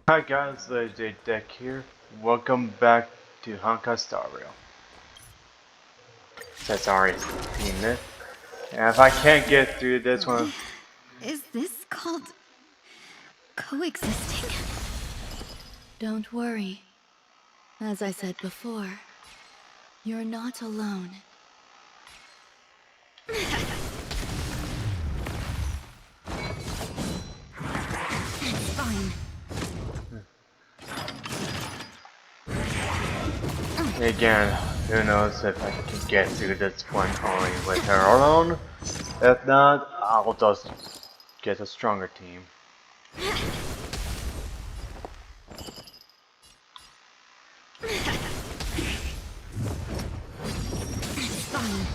Hi guys, Deck here. Welcome back to Honkai Star Rail. That's already seen it. And if I can't get through this one, Is this called coexisting? Don't worry. As I said before, you're not alone. It's fine. again, who knows if I can get through this one only with her alone. If not, I'll just get a stronger team. It's fine.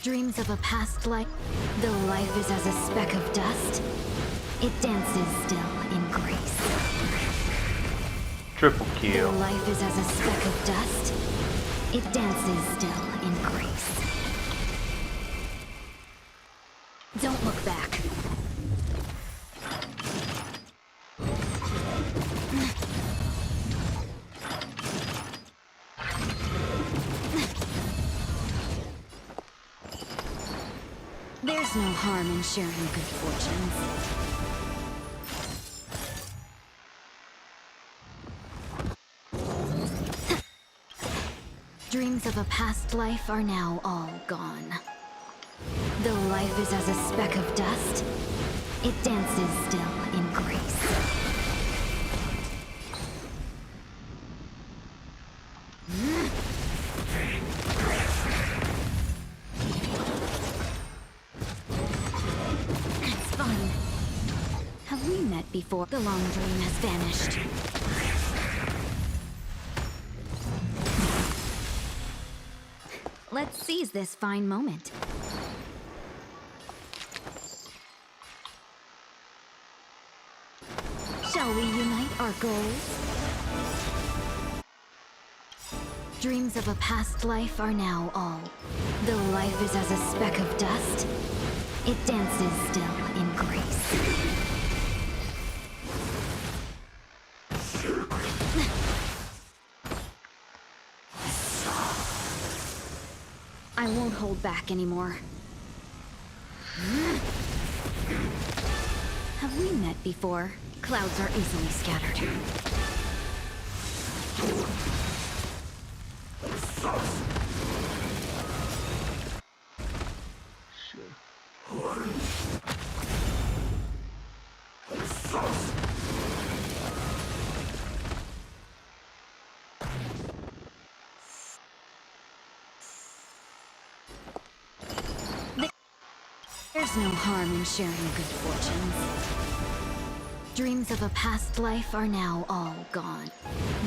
Dreams of a past life. Though life is as a speck of dust, it dances still in grace. Triple kill. Though life is as a speck of dust, it dances still in grace. Don't look back. There's no harm in sharing good fortunes. Dreams of a past life are now all gone. Though life is as a speck of dust, it dances still in grace. It's fine. Have we met before? The long dream has vanished. Let's seize this fine moment. Shall we unite our goals? Dreams of a past life are now all. Though life is as a speck of dust, it dances still in grace. I won't hold back anymore. Have we met before? Clouds are easily scattered. There's no harm in sharing good fortunes. Dreams of a past life are now all gone.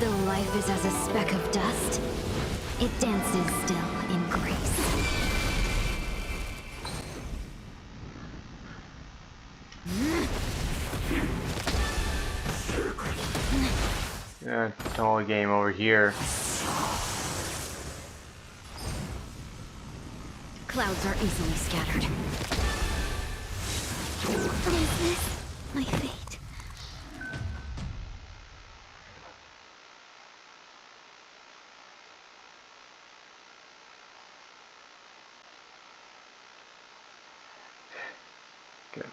Though life is as a speck of dust, it dances still in grace. Yeah, total game over here. Clouds are easily scattered. Is this my fate? Good.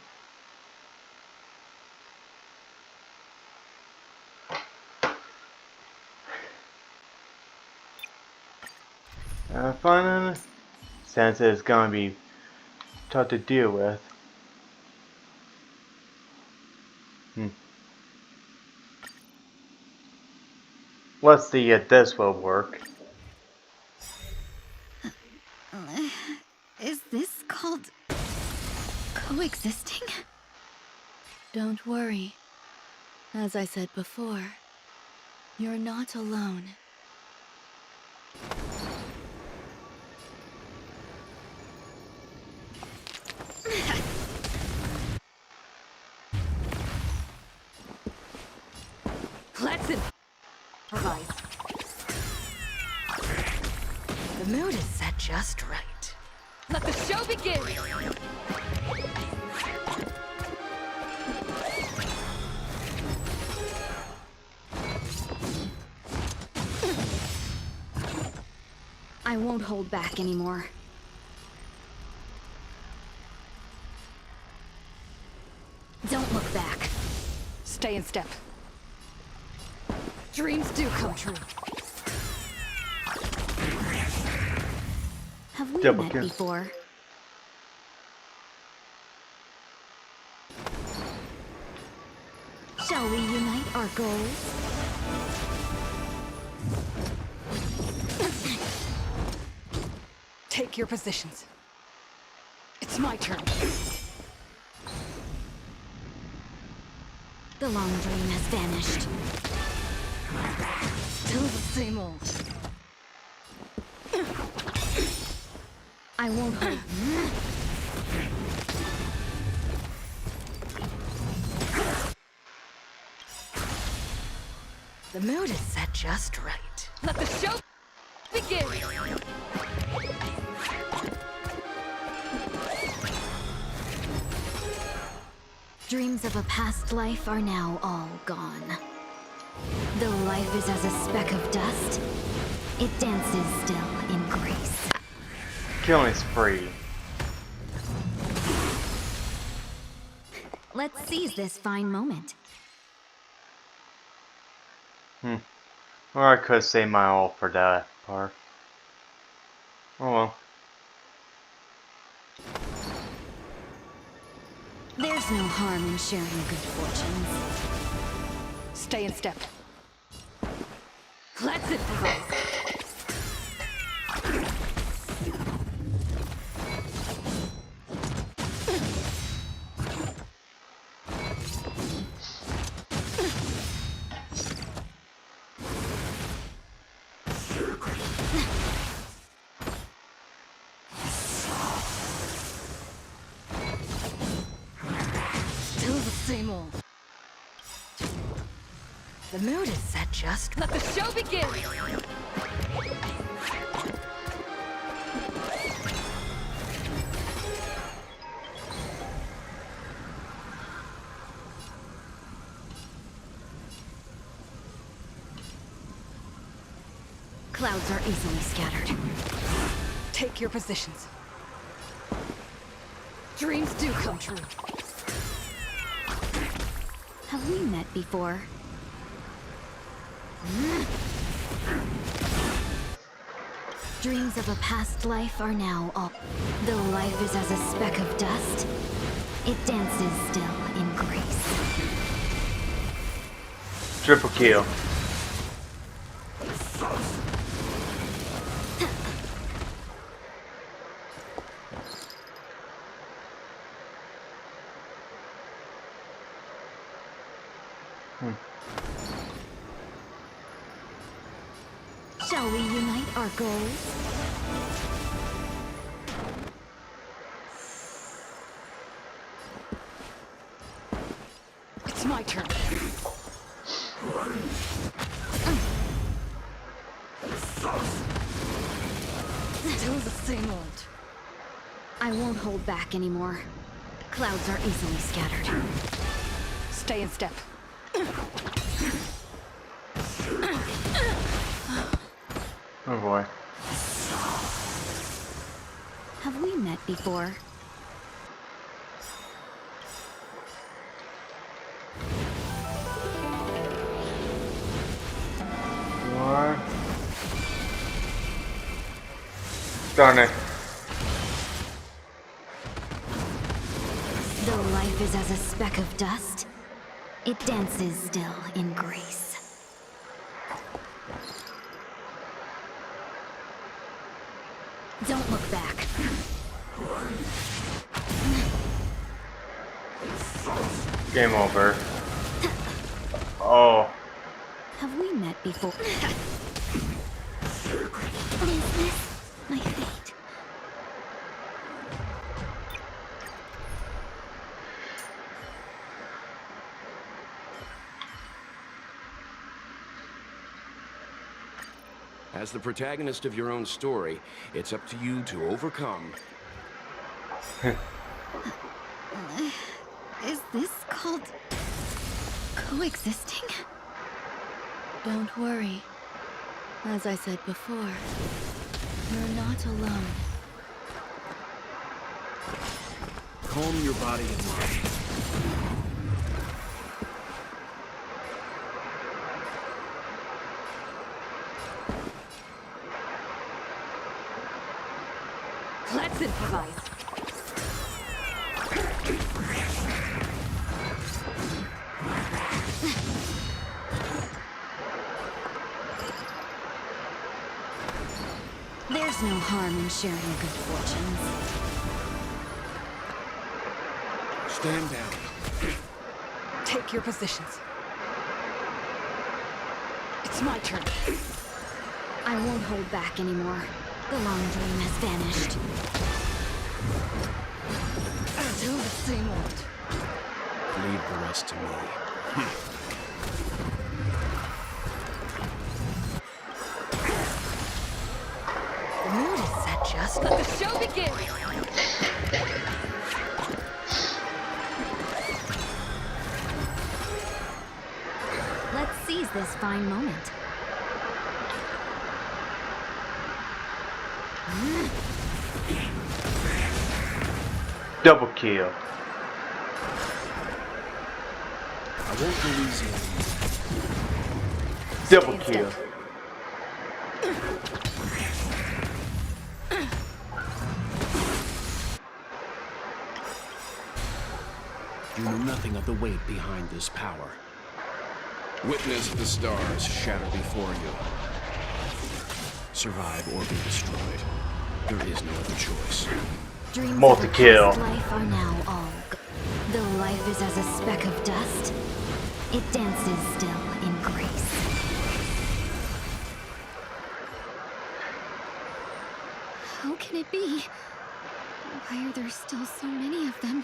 Fun, since it's gonna be tough to deal with. Let's see if this will work. Is this called coexisting? Don't worry. As I said before, you're not alone. Let's improvise. The mood is set just right. Let the show begin! I won't hold back anymore. Don't look back. Stay in step. Dreams do come true. Have we Double met kill. before? Shall we unite our goals? Take your positions. It's my turn. The long dream has vanished. Still the same old. I won't hold. The mood is set just right. Let the show begin! Dreams of a past life are now all gone. Though life is as a speck of dust, it dances still in grace. Killing spree. Let's seize this fine moment. Or I could save my all for that part. Oh well. There's no harm in sharing good fortunes. Stay in step. Let's improvise. Still the same old. The mood is set just. Let the show begin! Clouds are easily scattered. Take your positions. Dreams do come true. Have we met before? Dreams of a past life are now all. Though life is as a speck of dust, it dances still in grace. Triple kill. Shall we unite our goals? It's my turn. Still the same old. I won't hold back anymore. Clouds are easily scattered. Stay in step. Oh boy. Have we met before? What? Darn it. Though life is as a speck of dust, it dances still in grace. Don't look back. Game over. Oh. Have we met before? Is this my fate? As the protagonist of your own story, it's up to you to overcome. Is this called coexisting? Don't worry. As I said before, you're not alone. Calm your body and mind. Let's improvise. There's no harm in sharing good fortunes. Stand down. Take your positions. It's my turn. I won't hold back anymore. The long dream has vanished. Still the same old. Leave the rest to me. The mood is set just. Let the show begin! Let's seize this fine moment. Double kill. I won't go easy on you. Double kill. You know nothing of the weight behind this power. Witness the stars shatter before you. Survive or be destroyed. There is no other choice. Dreams Multi-kill. of a past life are now all gone. Though life is as a speck of dust, it dances still in grace. How can it be? Why are there still so many of them?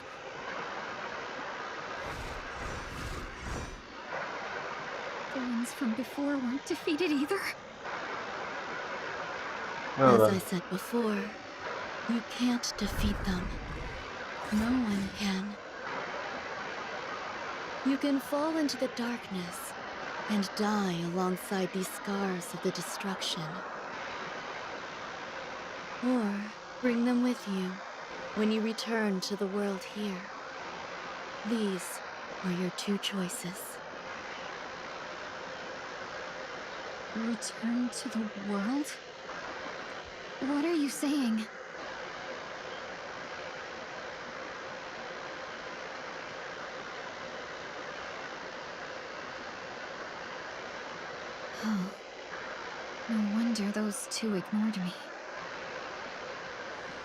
The ones from before weren't defeated either. As I said before, you can't defeat them. No one can. You can fall into the darkness and die alongside these scars of the destruction. Or bring them with you when you return to the world here. These are your two choices. Return to the world? What are you saying? Oh, no wonder those two ignored me.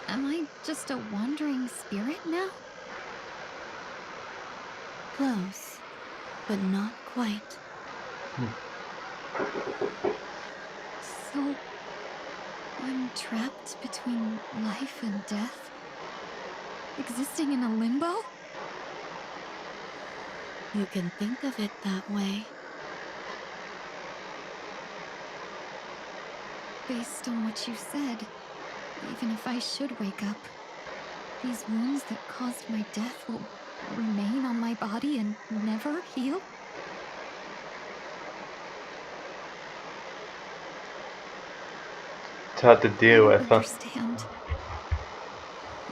Am I just a wandering spirit now? Close, but not quite. So, I'm trapped between life and death? Existing in a limbo? You can think of it that way. Based on what you said, even if I should wake up, these wounds that caused my death will remain on my body and never heal? It's hard to deal I with, don't huh? understand.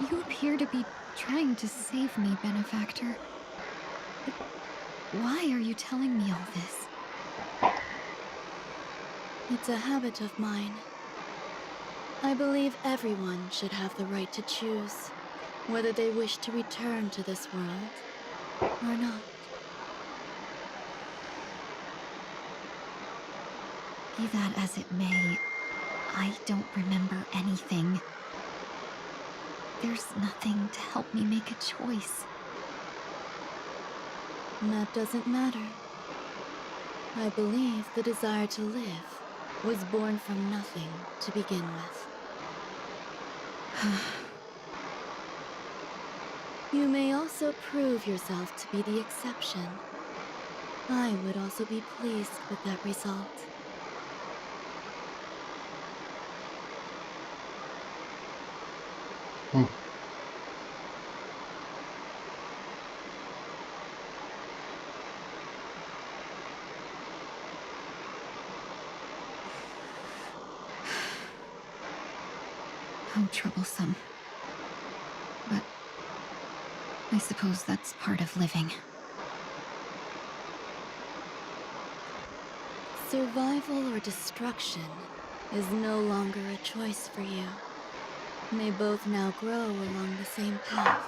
You appear to be trying to save me, benefactor. But why are you telling me all this? It's a habit of mine. I believe everyone should have the right to choose whether they wish to return to this world or not. Be that as it may, I don't remember anything. There's nothing to help me make a choice. And that doesn't matter. I believe the desire to live was born from nothing to begin with. You may also prove yourself to be the exception. I would also be pleased with that result. How troublesome. But I suppose that's part of living. Survival or destruction is no longer a choice for you. They both now grow along the same path.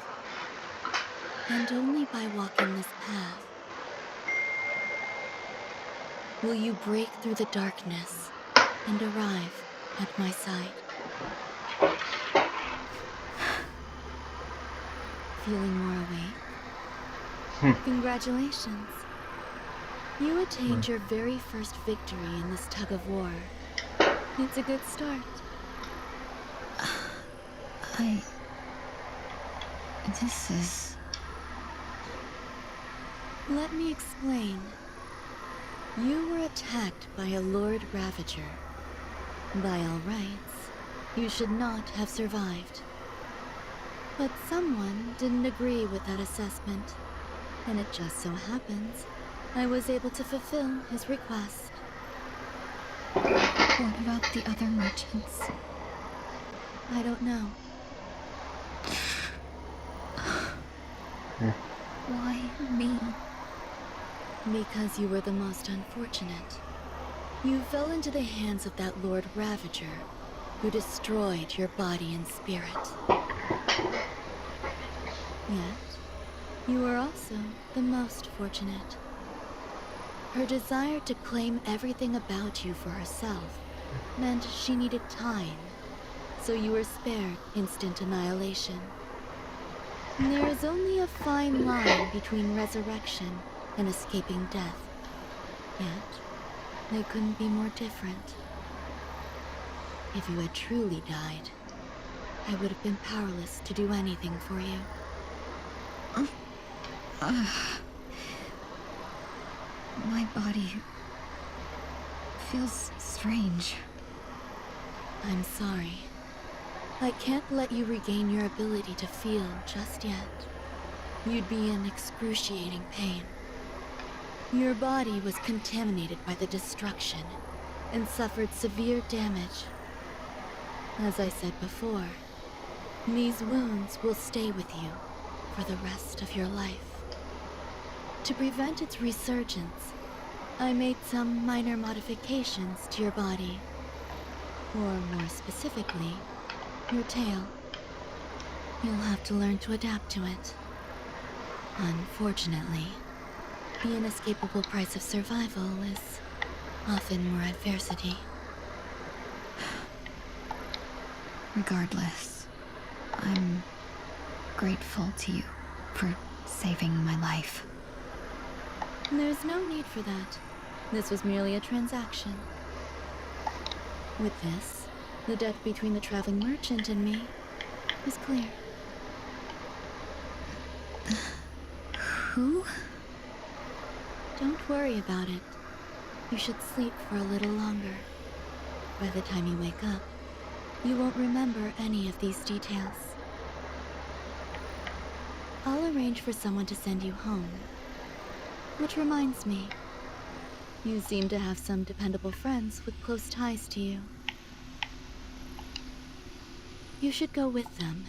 And only by walking this path will you break through the darkness and arrive at my side. Feeling more awake? Congratulations. You attained your very first victory in this tug of war. It's a good start. This is... Let me explain. You were attacked by a Lord Ravager. By all rights, you should not have survived. But someone didn't agree with that assessment, and it just so happens I was able to fulfill his request. What about the other merchants? I don't know. Why me? Because you were the most unfortunate. You fell into the hands of that Lord Ravager, who destroyed your body and spirit. Yet, you were also the most fortunate. Her desire to claim everything about you for herself meant she needed time, so you were spared instant annihilation. There is only a fine line between resurrection and escaping death. Yet, they couldn't be more different. If you had truly died, I would have been powerless to do anything for you. My body feels strange. I'm sorry. I can't let you regain your ability to feel just yet. You'd be in excruciating pain. Your body was contaminated by the destruction and suffered severe damage. As I said before, these wounds will stay with you for the rest of your life. To prevent its resurgence, I made some minor modifications to your body. Or more specifically, your tail. You'll have to learn to adapt to it. Unfortunately, the inescapable price of survival is often more adversity. Regardless, I'm grateful to you for saving my life. There's no need for that. This was merely a transaction. With this, the debt between the traveling merchant and me is clear. Who? Don't worry about it. You should sleep for a little longer. By the time you wake up, you won't remember any of these details. I'll arrange for someone to send you home. Which reminds me, you seem to have some dependable friends with close ties to you. You should go with them.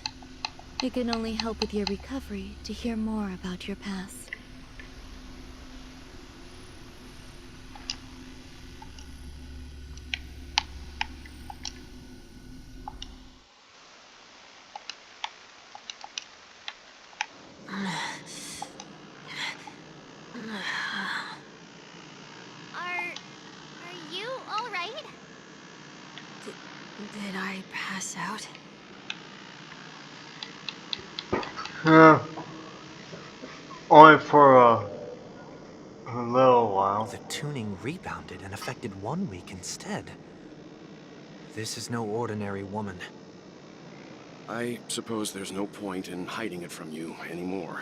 It can only help with your recovery to hear more about your past. Are you all right? Did I pass out? Yeah, only for a little while. The tuning rebounded and affected 1 week instead. This is no ordinary woman. I suppose there's no point in hiding it from you anymore.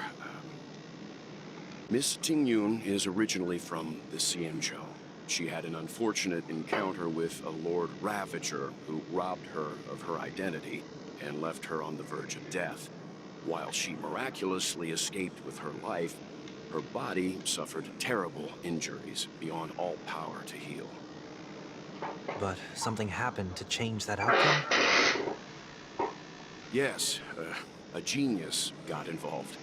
Miss Ting-Yun is originally from the Xianzhou. She had an unfortunate encounter with a Lord Ravager who robbed her of her identity. and left her on the verge of death. While she miraculously escaped with her life, her body suffered terrible injuries beyond all power to heal. But something happened to change that outcome? Yes, a genius got involved.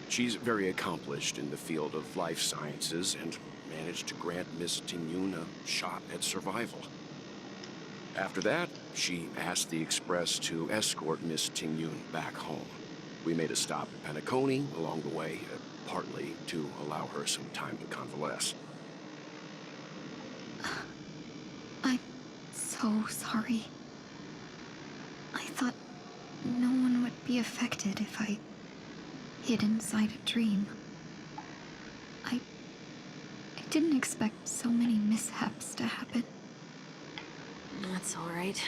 She's very accomplished in the field of life sciences and managed to grant Miss Tingyun a shot at survival. After that, she asked the Express to escort Miss Tingyun back home. We made a stop at Penacony along the way, partly to allow her some time to convalesce. I'm so sorry. I thought no one would be affected if I hid inside a dream. I didn't expect so many mishaps to happen. That's all right.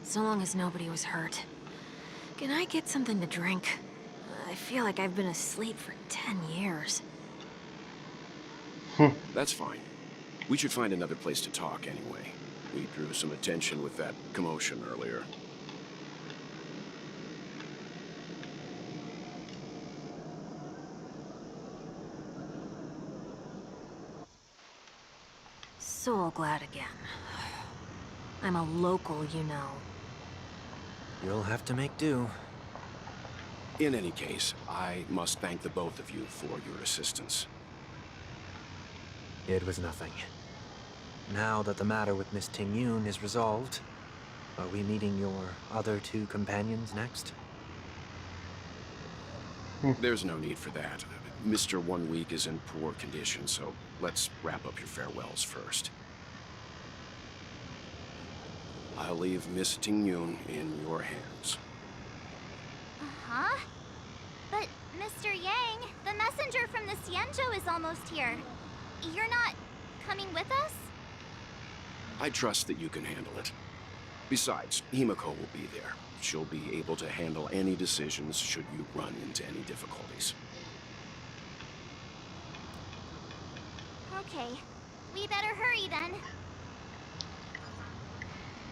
So long as nobody was hurt. Can I get something to drink? I feel like I've been asleep for 10 years. That's fine. We should find another place to talk anyway. We drew some attention with that commotion earlier. So glad again. I'm a local, you know. You'll have to make do. In any case, I must thank the both of you for your assistance. It was nothing. Now that the matter with Miss Tingyun is resolved, are we meeting your other two companions next? There's no need for that. Mr. 1 Week is in poor condition, so let's wrap up your farewells first. I'll leave Miss Tingyun in your hands. Huh? But, Mr. Yang, the messenger from the Xianzhou is almost here. You're not coming with us? I trust that you can handle it. Besides, Himiko will be there. She'll be able to handle any decisions should you run into any difficulties. Okay. We better hurry then.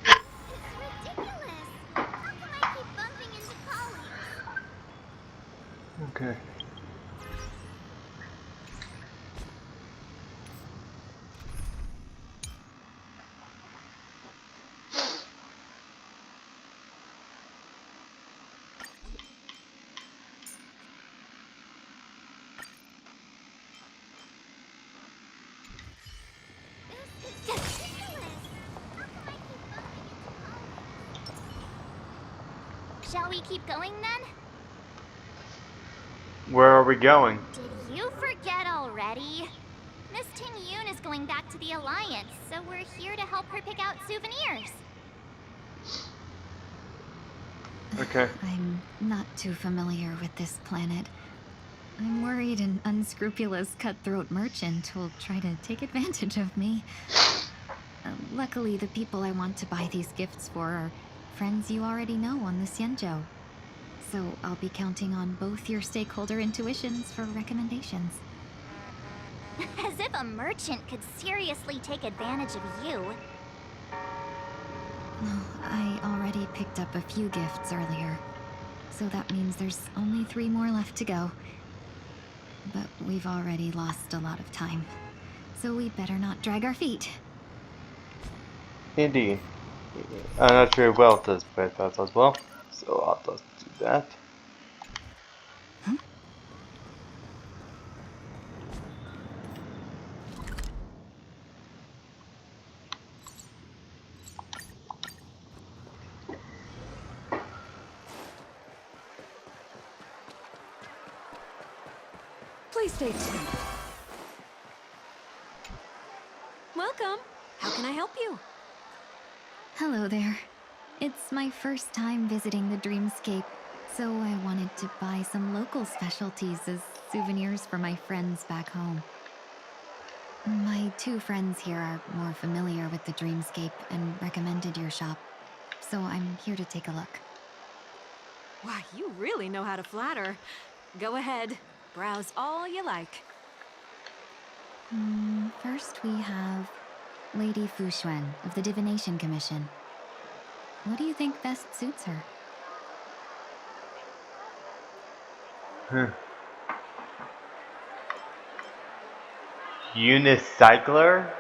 It's ridiculous! How come I keep bumping into colleagues? Okay. This is ridiculous! How come I keep bumping into colleagues? Shall we keep going then? Where are we going? Did you forget already? Miss Tingyun is going back to the Alliance, so we're here to help her pick out souvenirs. Okay. I'm not too familiar with this planet. I'm worried an unscrupulous cutthroat merchant will try to take advantage of me. Luckily, the people I want to buy these gifts for are friends you already know on the Xianzhou. So I'll be counting on both your stakeholder intuitions for recommendations. As if a merchant could seriously take advantage of you. Well, I already picked up a few gifts earlier, so that means there's only 3 more left to go. But we've already lost a lot of time, so we better not drag our feet. Indeed. I'm not sure about this, but that as well. So I'll just do that. Please stay tuned. Welcome. How can I help you? Hello there. It's my first time visiting the Dreamscape, so I wanted to buy some local specialties as souvenirs for my friends back home. My 2 friends here are more familiar with the Dreamscape and recommended your shop, so I'm here to take a look. Wow, you really know how to flatter. Go ahead. Browse all you like. First we have Lady Fu Xuan of the Divination Commission. What do you think best suits her? Huh. Unicycler?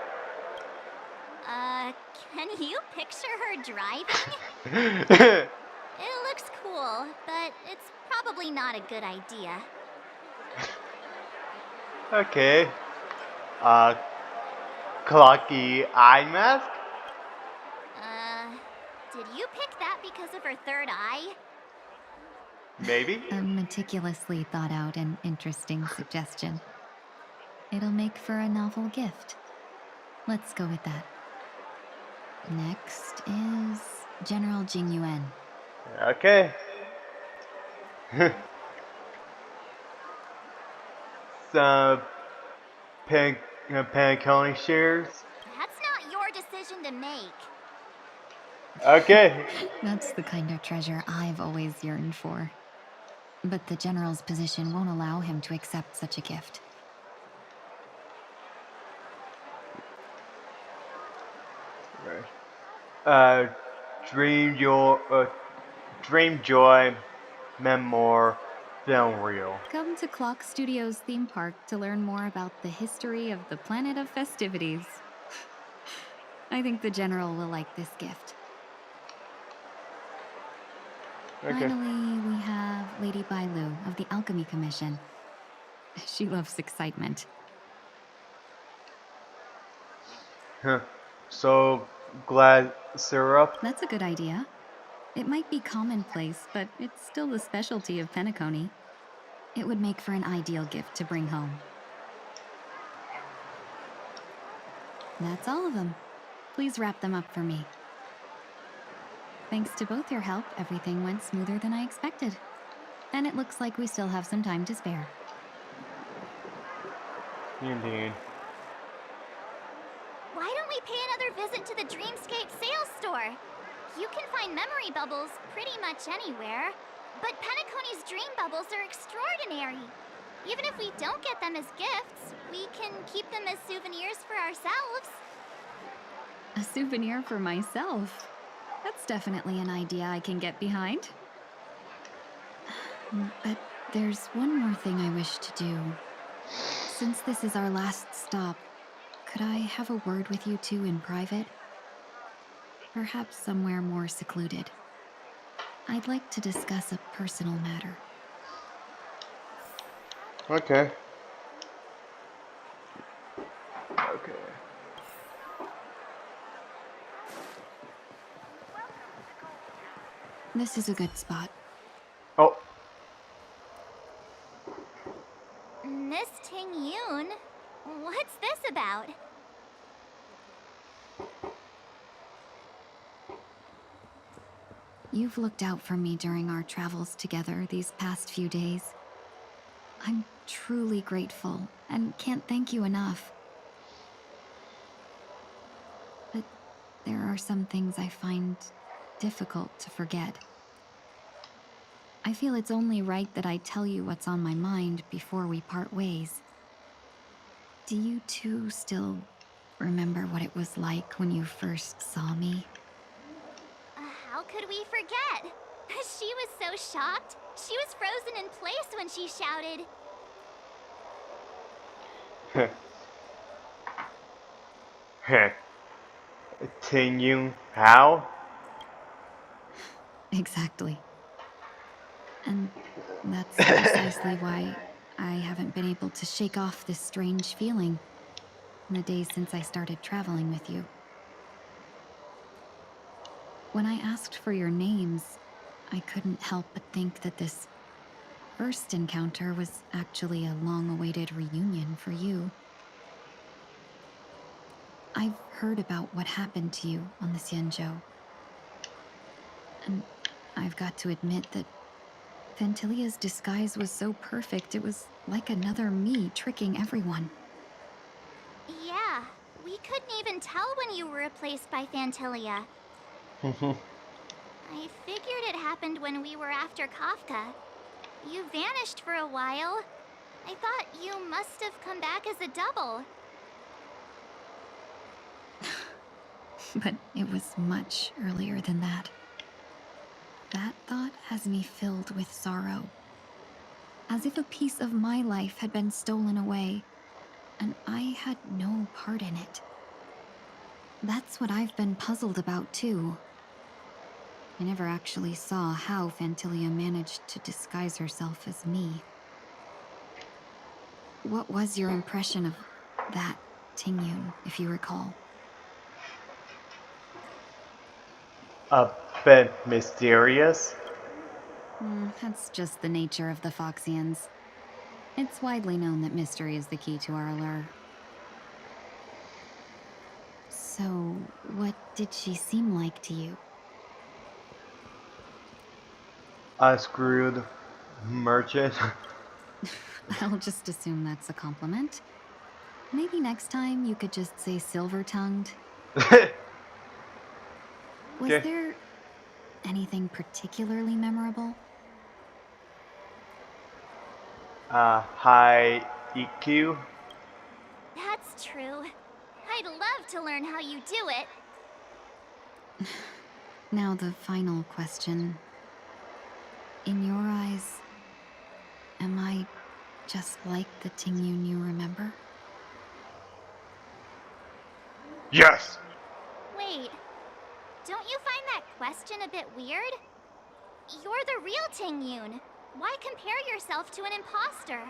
Can you picture her driving? It looks cool, but it's probably not a good idea. Okay. Uh, Clocky eye mask? Did you pick that because of her third eye? Maybe? A meticulously thought out and interesting suggestion. It'll make for a novel gift. Let's go with that. Next is General Jing Yuan. Okay. Some panconi shares. That's not your decision to make. Okay. That's the kind of treasure I've always yearned for. But the General's position won't allow him to accept such a gift. Uh, Dream Joy, Dream Joy Memoir Film Reel. Come to Clock Studios theme park to learn more about the history of the planet of festivities. I think the General will like this gift. Okay. Finally, we have Lady Bai Lu of the Alchemy Commission. She loves excitement. Huh. So glad syrup. That's a good idea. It might be commonplace, but it's still the specialty of Penacony. It would make for an ideal gift to bring home. That's all of them. Please wrap them up for me. Thanks to both your help, everything went smoother than I expected. And it looks like we still have some time to spare. Indeed. Why don't we pay another visit to the Dreamscape sales store? You can find memory bubbles pretty much anywhere, but Penacony's dream bubbles are extraordinary. Even if we don't get them as gifts, we can keep them as souvenirs for ourselves. A souvenir for myself. That's definitely an idea I can get behind. But there's one more thing I wish to do. Since this is our last stop, could I have a word with you two in private? Perhaps somewhere more secluded. I'd like to discuss a personal matter. Okay. Okay. This is a good spot. Oh. Miss Ting Yoon, what's this about? You've looked out for me during our travels together these past few days. I'm truly grateful and can't thank you enough. But there are some things I find difficult to forget. I feel it's only right that I tell you what's on my mind before we part ways. Do you two still remember what it was like when you first saw me? How could we forget? She was so shocked. She was frozen in place when she shouted. Heh. Ting Yoon, how? Exactly. And that's precisely why I haven't been able to shake off this strange feeling in the days since I started traveling with you. When I asked for your names, I couldn't help but think that this first encounter was actually a long-awaited reunion for you. I've heard about what happened to you on the Xianzhou. And I've got to admit that Ventilia's disguise was so perfect, it was like another me tricking everyone. Yeah, we couldn't even tell when you were replaced by Fantilia. I figured it happened when we were after Kafka. You vanished for a while. I thought you must have come back as a double. But it was much earlier than that. That thought has me filled with sorrow. as if a piece of my life had been stolen away, and I had no part in it. That's what I've been puzzled about, too. I never actually saw how Fantilia managed to disguise herself as me. What was your impression of that Tingyun, if you recall? A bit mysterious. That's just the nature of the Foxians. It's widely known that mystery is the key to our allure. So, what did she seem like to you? A screwed merchant. I'll just assume that's a compliment. Maybe next time you could just say silver-tongued. Was Okay. there anything particularly memorable? High EQ. That's true. I'd love to learn how you do it. Now the final question. In your eyes, am I just like the Tingyun you remember? Yes. Wait, don't you find that question a bit weird? You're the real Tingyun. Why compare yourself to an imposter?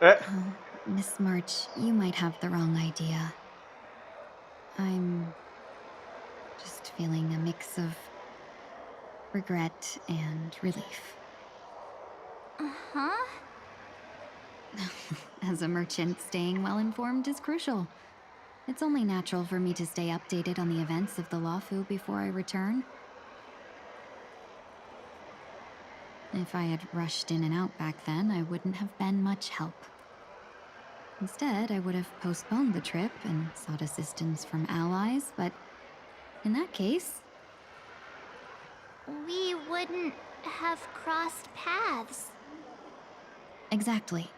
Oh, Miss March, you might have the wrong idea. I'm just feeling a mix of regret and relief. Uh-huh. As a merchant, staying well informed is crucial. It's only natural for me to stay updated on the events of the Lawfu before I return. If I had rushed in and out back then, I wouldn't have been much help. Instead, I would have postponed the trip and sought assistance from allies, but in that case, We wouldn't have crossed paths. exactly.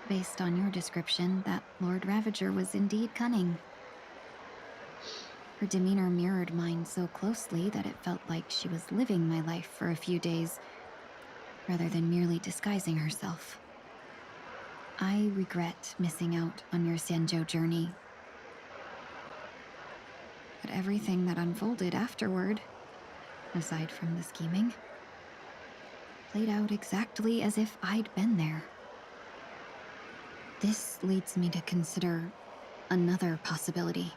Based on your description, that Lord Ravager was indeed cunning. Her demeanor mirrored mine so closely that it felt like she was living my life for a few days, rather than merely disguising herself. I regret missing out on your Senjo journey. But everything that unfolded afterward, aside from the scheming, played out exactly as if I'd been there. This leads me to consider another possibility.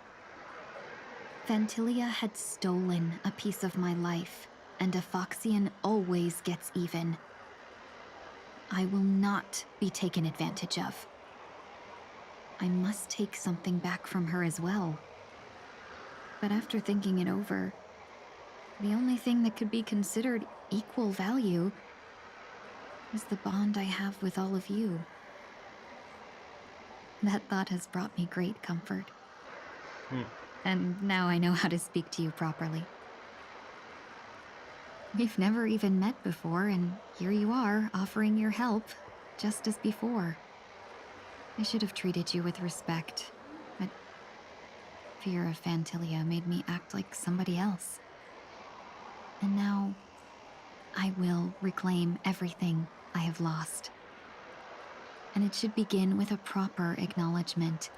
Fantilia had stolen a piece of my life, and a Foxian always gets even. I will not be taken advantage of. I must take something back from her as well. But after thinking it over, the only thing that could be considered equal value is the bond I have with all of you. That thought has brought me great comfort. And now I know how to speak to you properly. We've never even met before, and here you are, offering your help, just as before. I should have treated you with respect, but fear of Fantilia made me act like somebody else. And now, I will reclaim everything I have lost. And it should begin with a proper acknowledgement.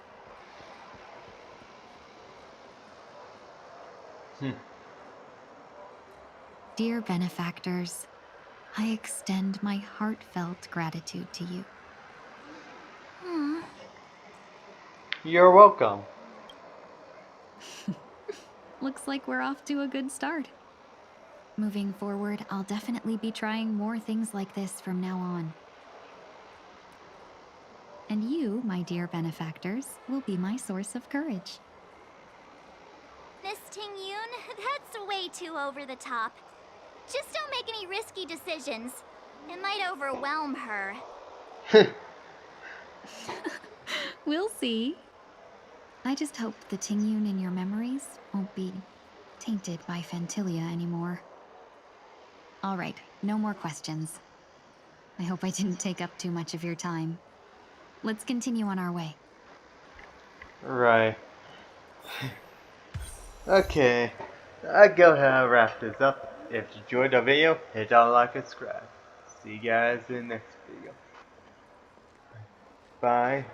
Dear benefactors, I extend my heartfelt gratitude to you. You're welcome. Looks like we're off to a good start. Moving forward, I'll definitely be trying more things like this from now on. And you, my dear benefactors, will be my source of courage. Miss Tingyun, that's way too over the top. Just don't make any risky decisions. It might overwhelm her. We'll see. I just hope the Tingyun in your memories won't be tainted by Fantilia anymore. All right, no more questions. I hope I didn't take up too much of your time. Let's continue on our way. Right. Okay. I go ahead and wrap this up. If you enjoyed the video, hit that like and subscribe. See you guys in the next video. Bye.